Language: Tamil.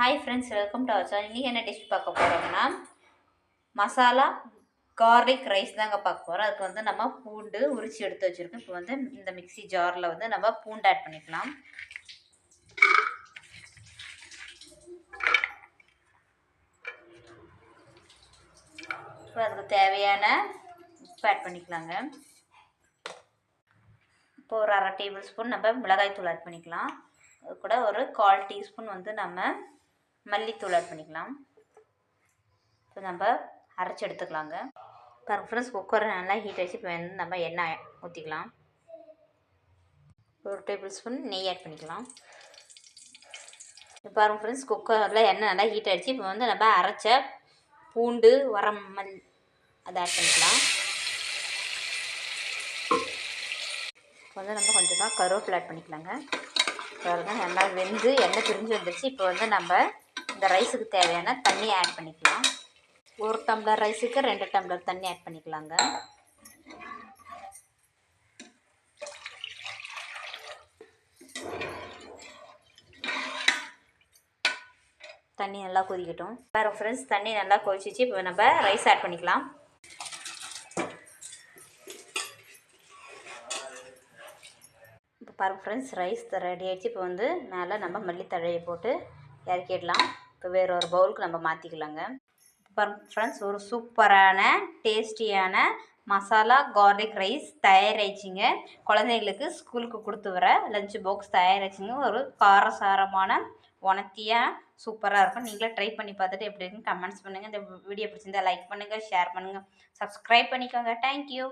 Hi friends, welcome to our channel. இன்றைக்கி என்ன டிஷ் பார்க்க போகிறோம்னா மசாலா கார்லிக் ரைஸ் தாங்க பார்க்க போகிறோம். அதுக்கு வந்து நம்ம பூண்டு உரித்து எடுத்து வச்சுருக்கோம். இப்போ வந்து இந்த மிக்ஸி ஜாரில் வந்து நம்ம பூண்டு ஆட் பண்ணிக்கலாம். இப்போ அதுக்கு தேவையான உப்பு ஆட் பண்ணிக்கலாங்க. இப்போ ஒரு 1/2 டேபிள் ஸ்பூன் நம்ம மிளகாய்த்தூள் ஆட் பண்ணிக்கலாம். அது கூட ஒரு 1/4 டீஸ்பூன் வந்து நம்ம மல்லித்தூள் ஆட் பண்ணிக்கலாம். இப்போ நம்ம அரைச்சி எடுத்துக்கலாங்க. பாருங்கள் ஃப்ரெண்ட்ஸ், குக்கரை நல்லா ஹீட் ஆகிடுச்சு. இப்போ வந்து நம்ம எண்ணெய் ஊற்றிக்கலாம். ஒரு டேபிள் ஸ்பூன் நெய் ஆட் பண்ணிக்கலாம். இப்போ பாருங்கள் ஃப்ரெண்ட்ஸ், குக்கரில் எண்ணெய் நல்லா ஹீட் ஆகிடுச்சு. இப்போ வந்து நம்ம அரைச்ச பூண்டு வரமல் அதை ஆட் பண்ணிக்கலாம். இப்போ வந்து நம்ம கொஞ்சமாக கருவேப்பிலை ஆட் பண்ணிக்கலாங்க. பாருங்கள் நல்லா வெந்து எண்ணெய் பிரிஞ்சு வந்துடுச்சு. இப்போ வந்து நம்ம இந்த ரைஸுக்கு தேவையான தண்ணி ஆட் பண்ணிக்கலாம். 1 டம்ளர் ரைஸுக்கு 2 டம்ளர் தண்ணி ஆட் பண்ணிக்கலாங்க. தண்ணி நல்லா கொதிக்கட்டும். பாருங்கள் ஃப்ரெண்ட்ஸ், தண்ணி நல்லா கொதிச்சிச்சு. இப்போ நம்ம ரைஸ் ஆட் பண்ணிக்கலாம். இப்போ பாருங்கள் ஃப்ரெண்ட்ஸ், ரைஸ் ரெடி ஆகிடுச்சு. இப்போ வந்து மேலே நம்ம மல்லித்தழையை போட்டு இறக்கிடலாம். இப்போ வேறு ஒரு பவுலுக்கு நம்ம மாற்றிக்கலாங்க. பாருங்கள் ஃப்ரெண்ட்ஸ், ஒரு சூப்பரான டேஸ்டியான மசாலா கார்லிக் ரைஸ் தயாராகிடுச்சிங்க. குழந்தைங்களுக்கு ஸ்கூலுக்கு கொடுத்து வர லஞ்ச் பாக்ஸ் தயாராகிடுச்சிங்க. ஒரு காரசாரமான உணர்த்தியாக சூப்பராக இருக்கும். நீங்களே ட்ரை பண்ணி பார்த்துட்டு எப்படி இருக்குன்னு கமெண்ட்ஸ் பண்ணுங்கள். இந்த வீடியோ பிடிச்சிருந்தா லைக் பண்ணுங்கள், ஷேர் பண்ணுங்கள், சப்ஸ்கிரைப் பண்ணிக்கோங்க. தேங்க்யூ.